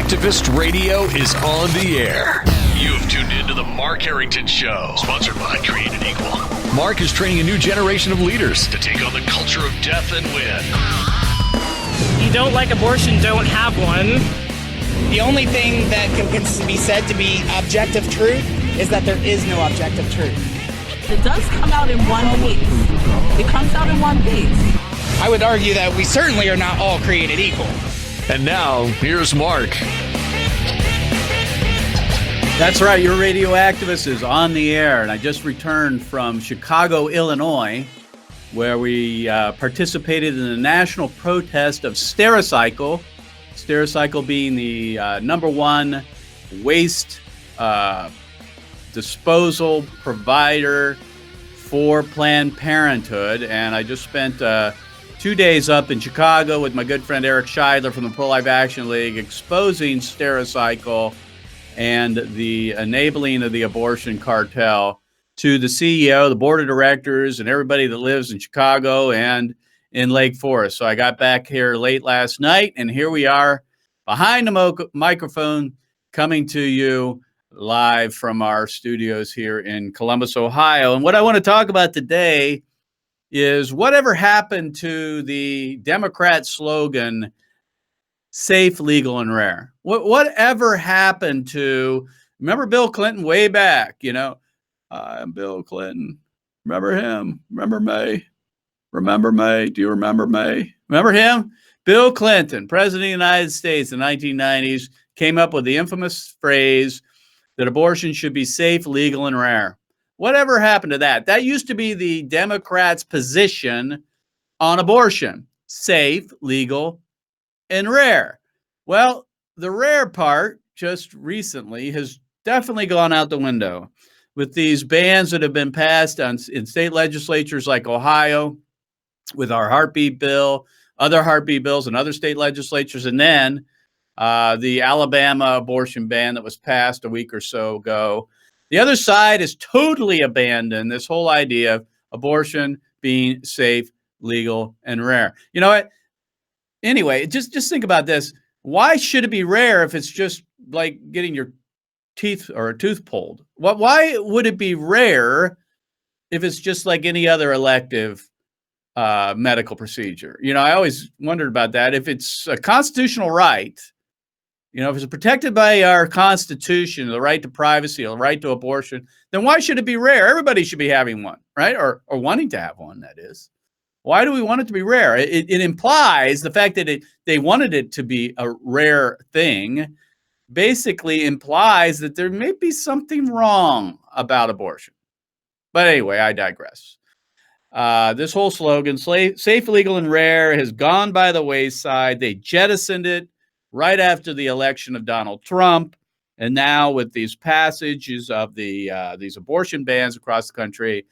Activist Radio is on the air. You have tuned into the Mark Harrington Show, sponsored by Created Equal. Mark is training a new generation of leaders to take on the culture of death and win. You don't like abortion, don't have one. The only thing that can be said to be objective truth is that there is no objective truth. It does come out in one piece. It comes out in one piece. I would argue that we certainly are not all created equal. And now, here's Mark. That's right, your radio activist is on the air, and I just returned from Chicago, Illinois, where we participated in the national protest of Stericycle. Stericycle being the number one waste disposal provider for Planned Parenthood, and I just spent 2 days up in Chicago with my good friend Eric Scheidler from the Pro-Life Action League, exposing Stericycle and the enabling of the abortion cartel to the CEO, the board of directors, and everybody that lives in Chicago and in Lake Forest. So I got back here late last night, and here we are behind the microphone coming to you live from our studios here in Columbus, Ohio. And what I want to talk about today is whatever happened to the Democrat slogan, safe, legal, and rare. Whatever happened to, remember Bill Clinton way back, I'm Bill Clinton. Remember him? Remember May? Remember May? Do you remember May? Remember him? Bill Clinton, President of the United States in the 1990s, came up with the infamous phrase that abortion should be safe, legal, and rare. Whatever happened to that? That used to be the Democrats' position on abortion. Safe, legal, and rare. Well, the rare part just recently has definitely gone out the window with these bans that have been passed in state legislatures like Ohio with our heartbeat bill, other heartbeat bills in other state legislatures, and then the Alabama abortion ban that was passed a week or so ago. The other side has totally abandoned this whole idea of abortion being safe, legal, and rare. You know what? Anyway, just think about this. Why should it be rare if it's just like getting your teeth or a tooth pulled? Why would it be rare if it's just like any other elective medical procedure? I always wondered about that. If it's a constitutional right, if it's protected by our Constitution, the right to privacy, the right to abortion, then why should it be rare? Everybody should be having one, right? Or wanting to have one, that is. Why do we want it to be rare? It implies the fact that they wanted it to be a rare thing basically implies that there may be something wrong about abortion. But anyway, I digress. This whole slogan, safe, legal, and rare, has gone by the wayside. They jettisoned it right after the election of Donald Trump. And now with these passages of these abortion bans across the country,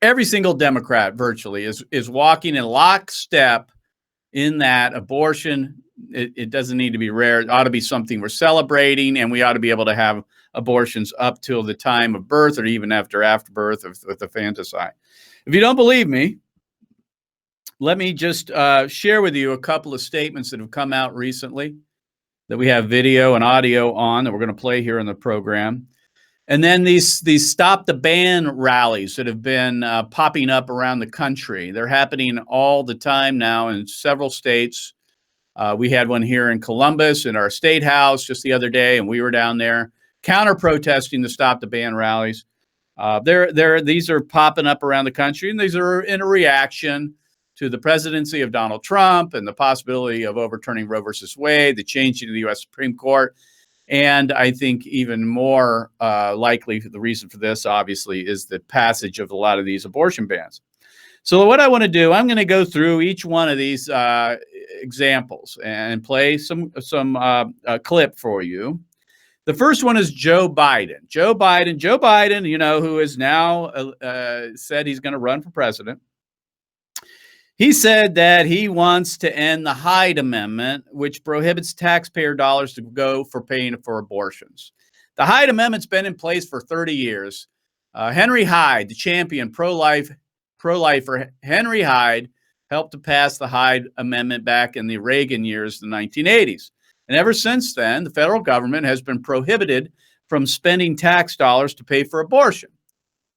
every single Democrat virtually is walking in lockstep in that abortion. It doesn't need to be rare. It ought to be something we're celebrating, and we ought to be able to have abortions up till the time of birth or even after birth with a fanticide. If you don't believe me, let me just share with you a couple of statements that have come out recently that we have video and audio on that we're going to play here in the program. And then these Stop the Ban rallies that have been popping up around the country. They're happening all the time now in several states. We had one here in Columbus in our state house just the other day, and we were down there counter-protesting the Stop the Ban rallies. These are popping up around the country, and these are in a reaction to the presidency of Donald Trump and the possibility of overturning Roe versus Wade, the changing of the U.S. Supreme Court. And I think even more likely, the reason for this, obviously, is the passage of a lot of these abortion bans. So what I want to do, I'm going to go through each one of these examples and play some clip for you. The first one is Joe Biden. Joe Biden, who has now said he's going to run for president. He said that he wants to end the Hyde Amendment, which prohibits taxpayer dollars to go for paying for abortions. The Hyde Amendment's been in place for 30 years. Henry Hyde, the champion pro-lifer Henry Hyde, helped to pass the Hyde Amendment back in the Reagan years, the 1980s. And ever since then, the federal government has been prohibited from spending tax dollars to pay for abortion.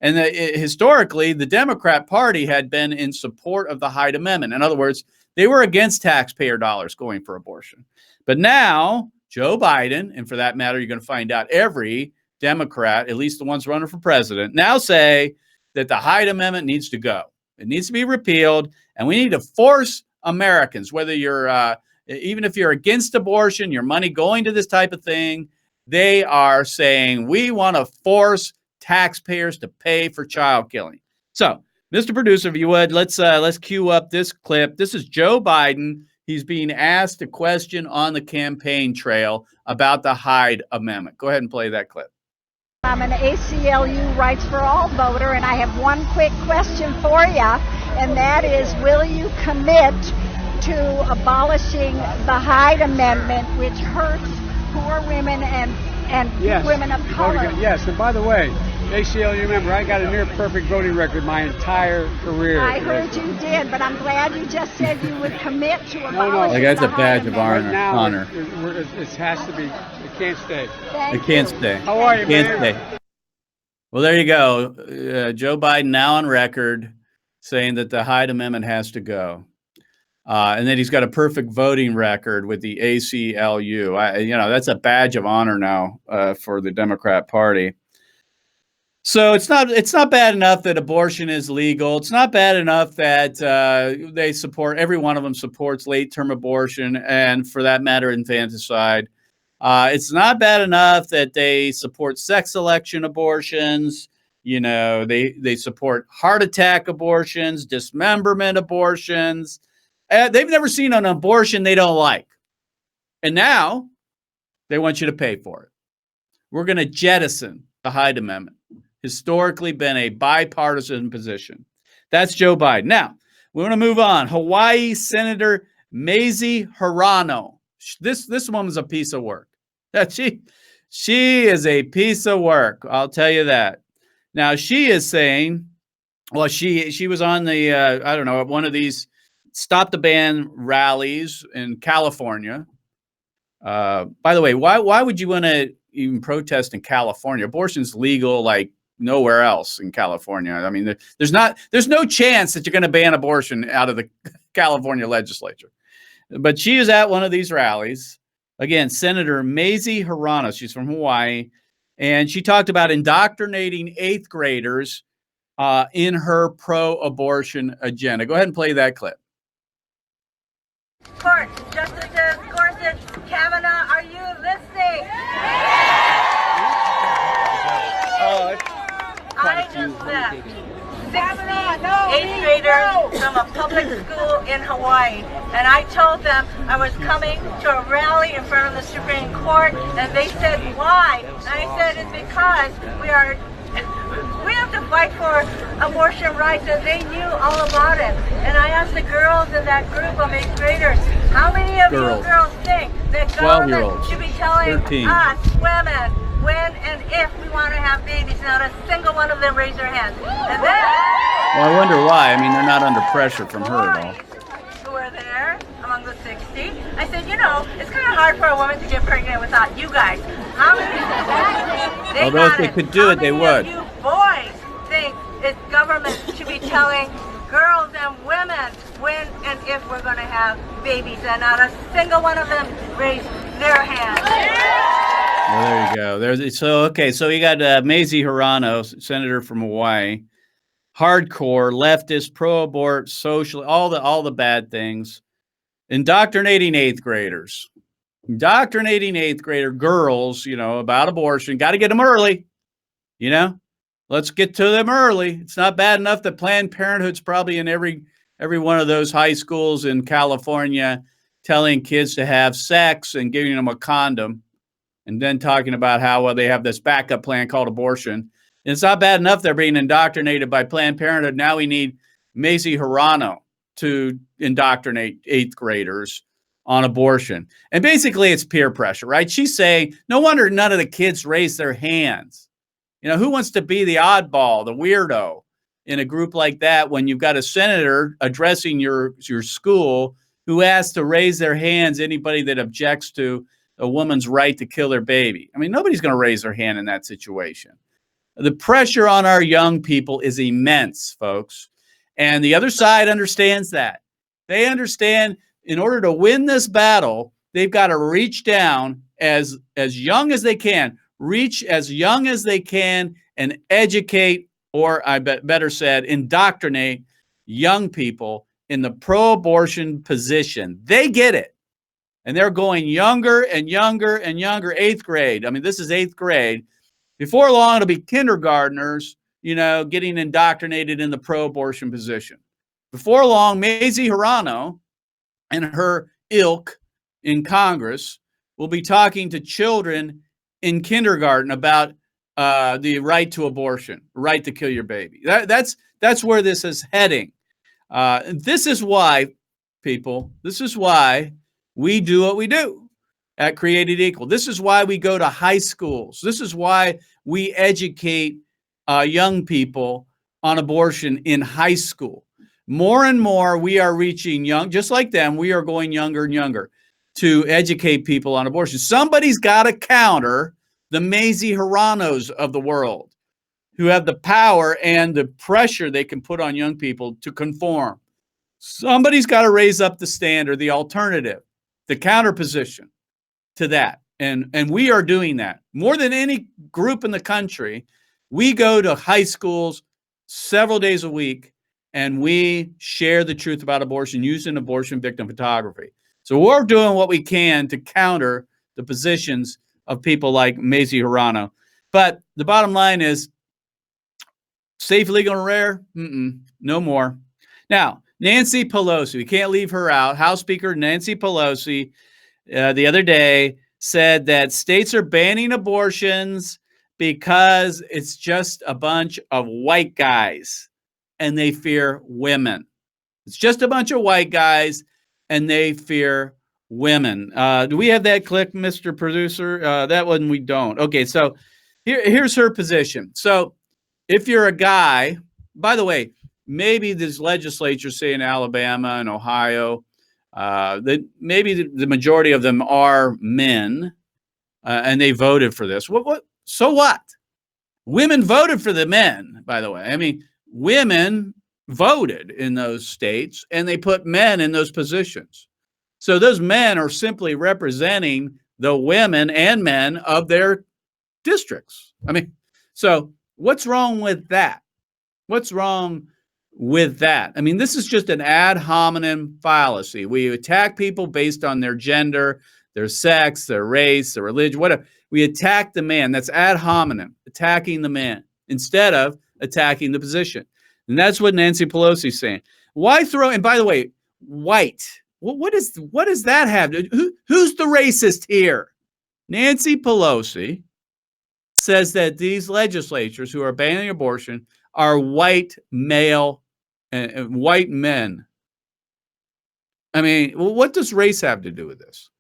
And historically, the Democrat Party had been in support of the Hyde Amendment. In other words, they were against taxpayer dollars going for abortion. But now, Joe Biden, and for that matter, you're going to find out every Democrat, at least the ones running for president, now say that the Hyde Amendment needs to go. It needs to be repealed, and we need to force Americans, whether you're, even if you're against abortion, your money going to this type of thing, they are saying we want to force taxpayers to pay for child killing. So, Mr. Producer, if you would, let's cue up this clip. This is Joe Biden. He's being asked a question on the campaign trail about the Hyde Amendment. Go ahead and play that clip. I'm an ACLU Rights for All voter, and I have one quick question for you, and that is, will you commit to abolishing the Hyde Amendment, which hurts poor women and yes, women of color? Yes, and by the way, ACLU member, I got a near perfect voting record my entire career. I heard you did, but I'm glad you just said you would commit to abolishing that's the a badge of Hyde honor. Amendment. Right now, it has to be. It can't stay. Thank It can't you. stay. How are you, Can't man? stay. Well, there you go. Joe Biden now on record saying that the Hyde Amendment has to go. And then he's got a perfect voting record with the ACLU. That's a badge of honor now for the Democrat Party. So it's not bad enough that abortion is legal. It's not bad enough that they support, every one of them supports late-term abortion and, for that matter, infanticide. It's not bad enough that they support sex selection abortions. They support heart attack abortions, dismemberment abortions. They've never seen an abortion they don't like. And now they want you to pay for it. We're going to jettison the Hyde Amendment. Historically been a bipartisan position. That's Joe Biden. Now, we want to move on. Hawaii Senator Mazie Hirono. This woman's a piece of work. She is a piece of work. I'll tell you that. Now, she is saying, well, she was on the, one of these Stop the Ban rallies in California. By the way, why would you want to even protest in California? Abortion's legal like nowhere else in California. I mean, there's no chance that you're going to ban abortion out of the California legislature. But she is at one of these rallies. Again, Senator Mazie Hirono, she's from Hawaii, and she talked about indoctrinating 8th graders in her pro-abortion agenda. Go ahead and play that clip. Court, Justices Gorsuch, Kavanaugh, are you listening? I just left 60 8th graders from a public school in Hawaii, and I told them I was coming to a rally in front of the Supreme Court, and they said, why? And I said, it's because we have to fight for abortion rights, and they knew all about it. And I asked the girls in that group of 8th graders, how many of you girls think that government should be telling 13. us, women, when and if we want to have babies? Not a single one of them raised their hands. And then, well, I wonder why. I mean, they're not under pressure from her at all. who were there among the 60, I said, it's kind of hard for a woman to get pregnant without you guys. How many? Although if they could do it, they would. How many of you boys think that government should be telling girls and women when and if we're going to have babies? And not a single one of them raised their hands. Well, there you go. So you got Mazie Hirono, senator from Hawaii, hardcore leftist, pro-abort, social, all the bad things, indoctrinating 8th graders, indoctrinating 8th grader girls, about abortion. Got to get them early, Let's get to them early. It's not bad enough that Planned Parenthood's probably in every one of those high schools in California, telling kids to have sex and giving them a condom. And then talking about how they have this backup plan called abortion. And it's not bad enough they're being indoctrinated by Planned Parenthood. Now we need Mazie Hirono to indoctrinate 8th graders on abortion. And basically it's peer pressure, right? She's saying, no wonder none of the kids raise their hands. Who wants to be the oddball, the weirdo in a group like that when you've got a senator addressing your school who has to raise their hands, anybody that objects to a woman's right to kill her baby. I mean, nobody's going to raise their hand in that situation. The pressure on our young people is immense, folks. And the other side understands that. They understand in order to win this battle, they've got to reach down as young as they can, reach as young as they can and educate, or I better said, indoctrinate young people in the pro-abortion position. They get it. And they're going younger and younger and younger, 8th grade. I mean, this is 8th grade. Before long, it'll be kindergartners, getting indoctrinated in the pro-abortion position. Before long, Mazie Hirono and her ilk in Congress will be talking to children in kindergarten about the right to abortion, right to kill your baby. That's where this is heading. This is why, people, this is why we do what we do at Created Equal. This is why we go to high schools. This is why we educate young people on abortion in high school. More and more, we are reaching young, just like them, we are going younger and younger to educate people on abortion. Somebody's got to counter the Mazie Hironos of the world who have the power and the pressure they can put on young people to conform. Somebody's got to raise up the standard, the alternative, the counter position to that. And we are doing that. More than any group in the country, we go to high schools several days a week and we share the truth about abortion using abortion victim photography. So we're doing what we can to counter the positions of people like Mazie Hirono. But the bottom line is, safe, legal, and rare? No more. Now, Nancy Pelosi, we can't leave her out. House Speaker Nancy Pelosi the other day said that states are banning abortions because it's just a bunch of white guys and they fear women. It's just a bunch of white guys and they fear women. Do we have that clip, Mr. Producer? That one we don't. Okay, so here's her position. So if you're a guy, by the way, maybe this legislature, say in Alabama and Ohio, that maybe the majority of them are men, and they voted for this. What? So what? Women voted for the men, by the way. I mean, women voted in those states, and they put men in those positions. So those men are simply representing the women and men of their districts. I mean, so what's wrong with that? What's wrong with that? I mean, this is just an ad hominem fallacy. We attack people based on their gender, their sex, their race, their religion, whatever. We attack the man. That's ad hominem, attacking the man instead of attacking the position. And that's what Nancy Pelosi is saying. Why throw, and by the way, white. What does that have to, who's the racist here? Nancy Pelosi says that these legislatures who are banning abortion are white male and white men. I mean, what does race have to do with this?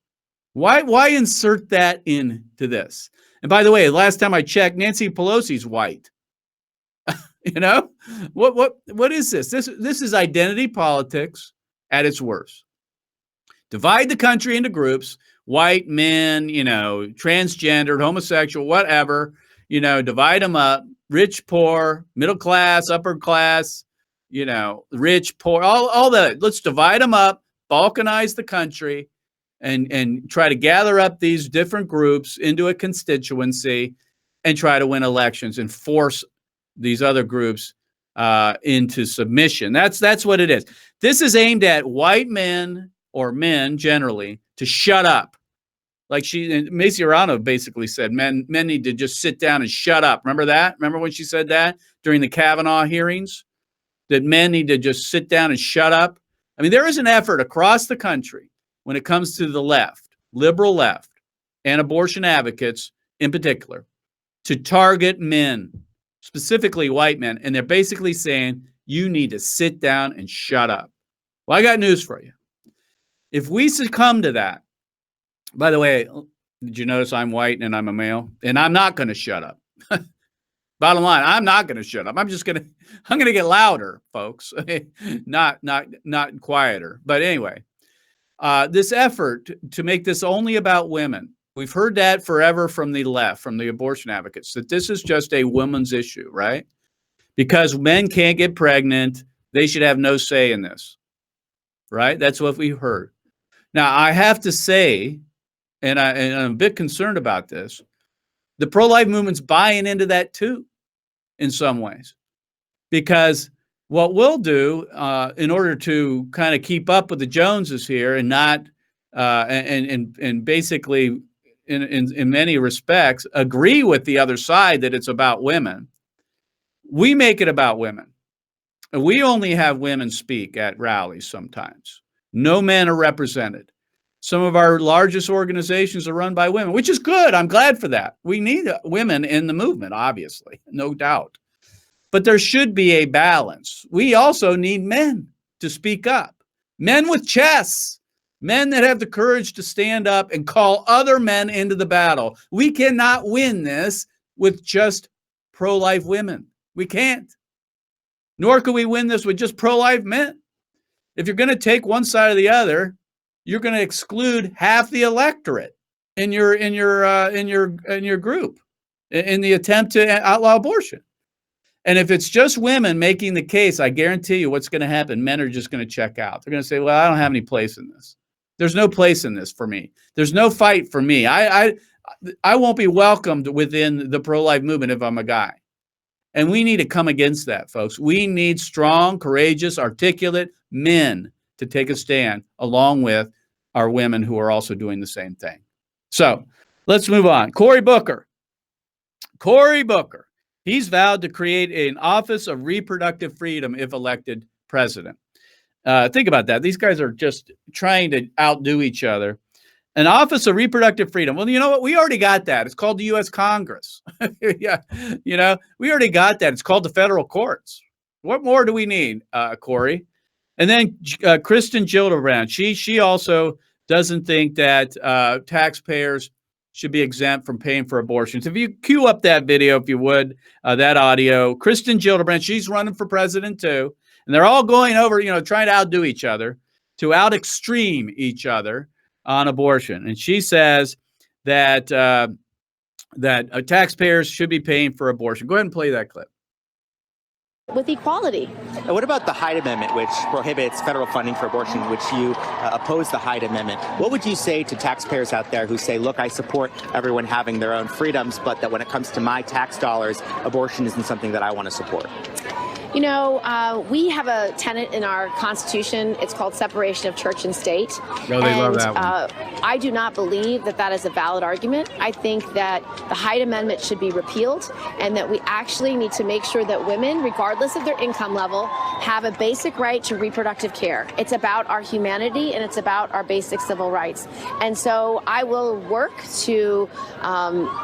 Why insert that into this? And by the way, last time I checked, Nancy Pelosi's white. You know, what is this? This is identity politics at its worst. Divide the country into groups: white men, transgendered, homosexual, whatever. Divide them up: rich, poor, middle class, upper class. Rich, poor, all that. Let's divide them up, balkanize the country, and try to gather up these different groups into a constituency and try to win elections and force these other groups into submission. That's what it is. This is aimed at white men or men generally to shut up. Like Mazie Hirono basically said, men need to just sit down and shut up. Remember that? Remember when she said that during the Kavanaugh hearings? That men need to just sit down and shut up? I mean, there is an effort across the country when it comes to the left, liberal left, and abortion advocates in particular, to target men, specifically white men. And they're basically saying, you need to sit down and shut up. Well, I got news for you. If we succumb to that, by the way, did you notice I'm white and I'm a male? And I'm not going to shut up. Bottom line, I'm not going to shut up. I'm going to get louder, folks, not quieter. But anyway, this effort to make this only about women We've heard that forever from the left, from the abortion advocates, that this is just a woman's issue, right? Because men can't get pregnant, they should have no say in this, right? That's what we've heard. Now, I have to say, and I'm a bit concerned about this, the pro-life movement's buying into that too, in some ways. Because what we'll do in order to kind of keep up with the Joneses here and not, and basically, in many respects, agree with the other side that it's about women, we make it about women. We only have women speak at rallies sometimes. No men are represented. Some of our largest organizations are run by women, which is good. I'm glad for that. We need women in the movement, obviously, no doubt. But there should be a balance. We also need men to speak up. Men with chests. Men that have the courage to stand up and call other men into the battle. We cannot win this with just pro-life women. We can't. Nor can we win this with just pro-life men. If you're going to take one side or the other, you're going to exclude half the electorate in your group in the attempt to outlaw abortion. And if it's just women making the case, I guarantee you what's going to happen. Men are just going to check out. They're going to say, well, I don't have any place in this. There's no place in this for me. There's no fight for me. I won't be welcomed within the pro-life movement if I'm a guy. And we need to come against that, folks. We need strong, courageous, articulate men to take a stand along with our women who are also doing the same thing. So let's move on. Cory Booker. He's vowed to create an Office of Reproductive Freedom if elected president. Think about that. These guys are just trying to outdo each other. An Office of Reproductive Freedom. Well, you know what? We already got that. It's called the U.S. Congress. Yeah, we already got that. It's called the federal courts. What more do we need, Cory? And then Kirsten Gillibrand. She also doesn't think that taxpayers should be exempt from paying for abortions. If you cue up that video, if you would, that audio, Kirsten Gillibrand, she's running for president too. And they're all going over, trying to outdo each other, to out-extreme each other on abortion. And she says that taxpayers should be paying for abortion. Go ahead and play that clip. With equality. And what about the Hyde Amendment, which prohibits federal funding for abortion, which you oppose the Hyde Amendment? What would you say to taxpayers out there who say, look, I support everyone having their own freedoms, but that when it comes to my tax dollars, abortion isn't something that I want to support? We have a tenet in our Constitution. It's called separation of church and state. Oh, they love that one. I do not believe that is a valid argument. I think that the Hyde Amendment should be repealed and that we actually need to make sure that women, regardless of their income level, have a basic right to reproductive care. It's about our humanity and it's about our basic civil rights. And so I will work to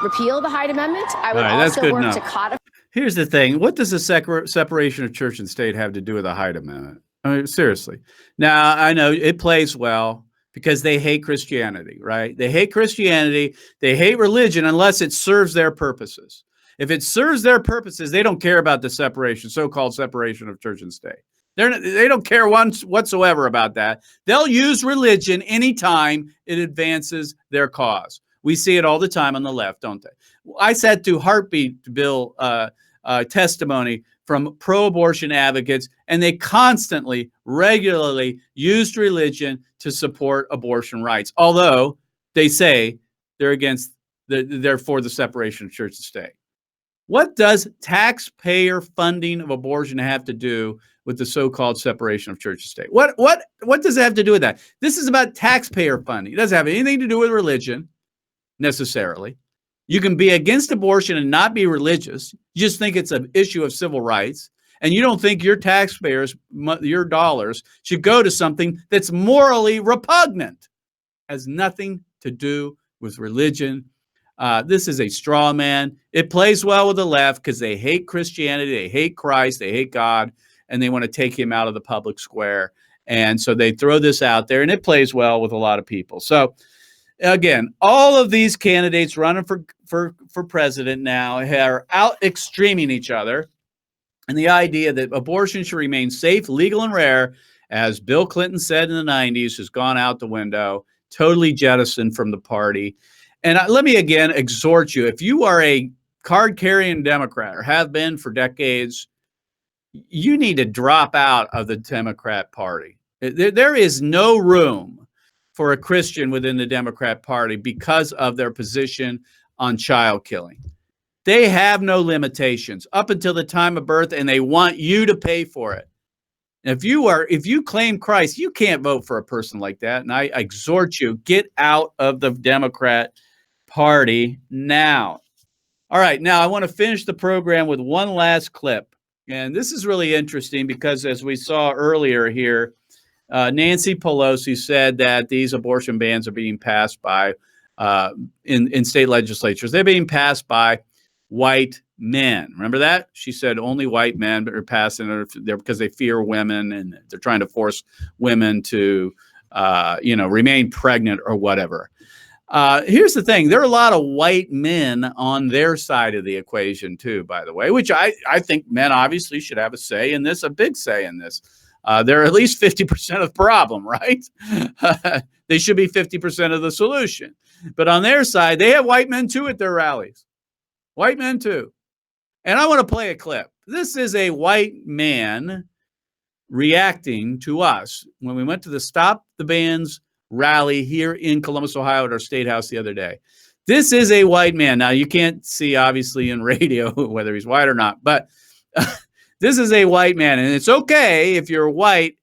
repeal the Hyde Amendment. I will also work to codify. Here's the thing. What does the separation of church and state have to do with the Hyde Amendment? I mean, seriously. Now, I know it plays well because they hate Christianity, right? They hate Christianity. They hate religion unless it serves their purposes. If it serves their purposes, they don't care about the so-called separation of church and state. They don't care whatsoever about that. They'll use religion anytime it advances their cause. We see it all the time on the left, don't they? I sat through heartbeat bill testimony from pro-abortion advocates, and they constantly, regularly used religion to support abortion rights, although they say they're for the separation of church and state. What does taxpayer funding of abortion have to do with the so-called separation of church and state? What does it have to do with that? This is about taxpayer funding. It doesn't have anything to do with religion necessarily. You can be against abortion and not be religious. You just think it's an issue of civil rights. And you don't think your taxpayers, your dollars, should go to something that's morally repugnant. Has nothing to do with religion. This is a straw man. It plays well with the left because they hate Christianity, they hate Christ, they hate God, and they want to take him out of the public square. And so they throw this out there, and it plays well with a lot of people. So again, all of these candidates running for president now are out extreming each other. And the idea that abortion should remain safe, legal, and rare, as Bill Clinton said in the 90s, has gone out the window, totally jettisoned from the party. And let me again exhort you, if you are a card-carrying Democrat or have been for decades, you need to drop out of the Democrat Party. There is no room for a Christian within the Democrat Party because of their position on child killing. They have no limitations up until the time of birth, and they want you to pay for it. If you claim Christ, you can't vote for a person like that. And I exhort you, get out of the Democrat Party now. All right, now I want to finish the program with one last clip. And this is really interesting because, as we saw earlier here, Nancy Pelosi said that these abortion bans are being passed by in state legislatures. They're being passed by white men. Remember that? She said only white men are passing it because they fear women and they're trying to force women to, remain pregnant or whatever. Here's the thing. There are a lot of white men on their side of the equation too, by the way, which I think men obviously should have a say in this, a big say in this. They're at least 50% of the problem, right? They should be 50% of the solution. But on their side, they have white men too at their rallies. White men too. And I want to play a clip. This is a white man reacting to us when we went to the Stop the Bans rally here in Columbus, Ohio at our state house the other day. This is a white man. Now, you can't see, obviously, in radio whether he's white or not, but this is a white man. And it's okay if you're white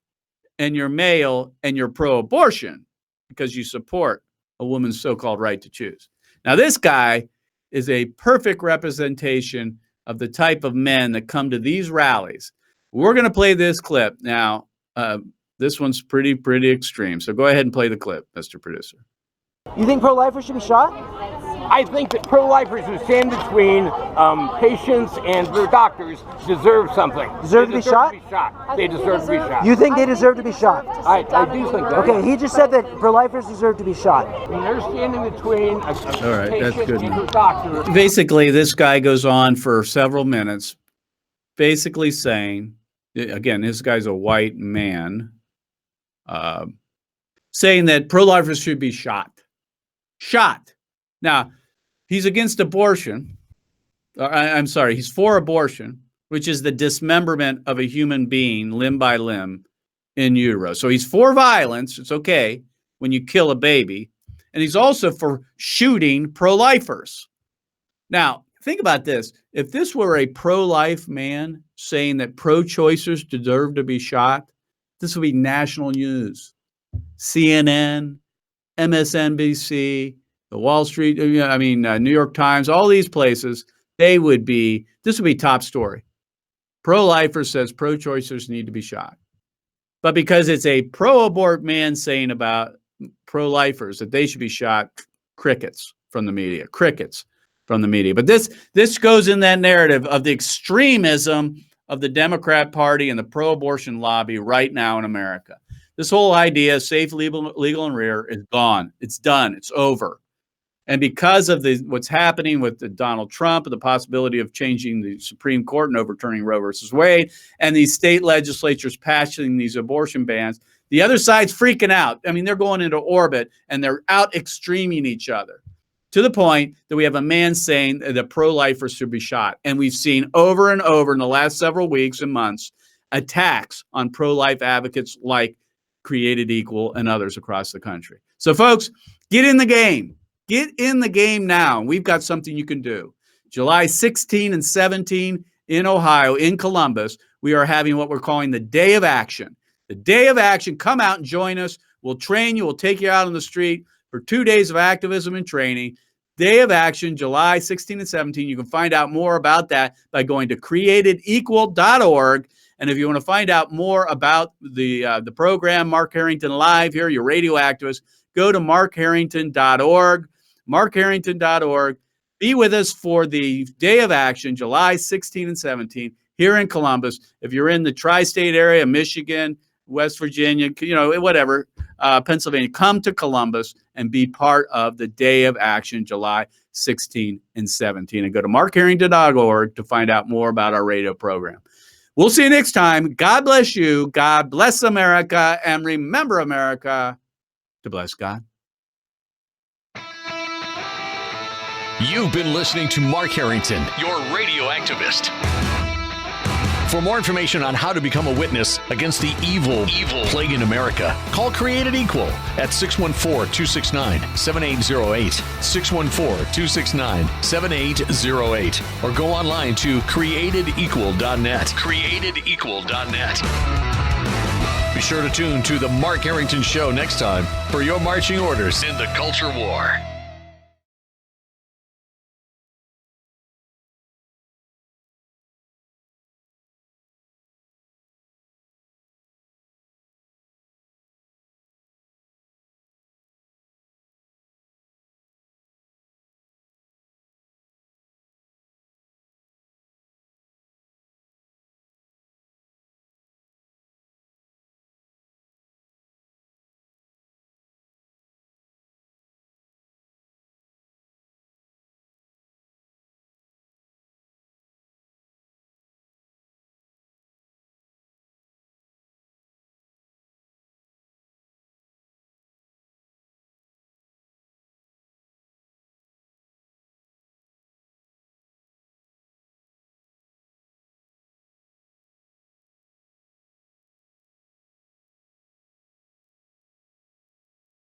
and you're male and you're pro-abortion because you support a woman's so-called right to choose. Now, this guy is a perfect representation of the type of men that come to these rallies. We're going to play this clip. Now, this one's pretty extreme. So go ahead and play the clip, Mr. Producer. You think pro-lifers should be shot? I think that pro-lifers who stand between patients and their doctors deserve something. Deserve to be shot? They deserve to be shot. You think they deserve to be shot? I do think that. Okay, he just said that pro-lifers deserve to be shot. When they're standing between a patient and their doctor. Basically, this guy goes on for several minutes, basically saying, again, this guy's a white man, saying that pro-lifers should be shot. Shot. Now, he's against abortion. I'm sorry, he's for abortion, which is the dismemberment of a human being limb by limb in utero. So he's for violence. It's okay when you kill a baby. And he's also for shooting pro-lifers. Now, think about this. If this were a pro-life man saying that pro-choicers deserve to be shot, this would be national news. CNN, MSNBC, the Wall Street, New York Times, all these places, this would be top story. Pro-lifer says pro-choicers need to be shot. But because it's a pro-abort man saying about pro-lifers that they should be shot, crickets from the media, But this goes in that narrative of the extremism of the Democrat Party and the pro-abortion lobby right now in America. This whole idea of safe, legal, and rare is gone. It's done. It's over. And because of what's happening with Donald Trump and the possibility of changing the Supreme Court and overturning Roe versus Wade, and these state legislatures passing these abortion bans, the other side's freaking out. I mean, they're going into orbit and they're out extreming each other to the point that we have a man saying that pro-lifers should be shot. And we've seen over and over in the last several weeks and months attacks on pro-life advocates like Created Equal and others across the country. So, folks, get in the game. Get in the game now. We've got something you can do. July 16 and 17 in Ohio, in Columbus, we are having what we're calling the Day of Action. The Day of Action. Come out and join us. We'll train you. We'll take you out on the street for 2 days of activism and training. Day of Action, July 16 and 17. You can find out more about that by going to createdequal.org. And if you want to find out more about the program, Mark Harrington Live here, your radio activist, go to markharrington.org, markharrington.org. Be with us for the Day of Action, July 16 and 17, here in Columbus. If you're in the tri-state area, Michigan, West Virginia, whatever, Pennsylvania, come to Columbus and be part of the Day of Action, July 16 and 17. And go to markharrington.org to find out more about our radio program. We'll see you next time. God bless you. God bless America. And remember, America, to bless God. You've been listening to Mark Harrington, your radio activist. For more information on how to become a witness against the evil plague in America, call Created Equal at 614-269-7808, 614-269-7808, or go online to createdequal.net, createdequal.net. Be sure to tune to The Mark Harrington Show next time for your marching orders in the culture war.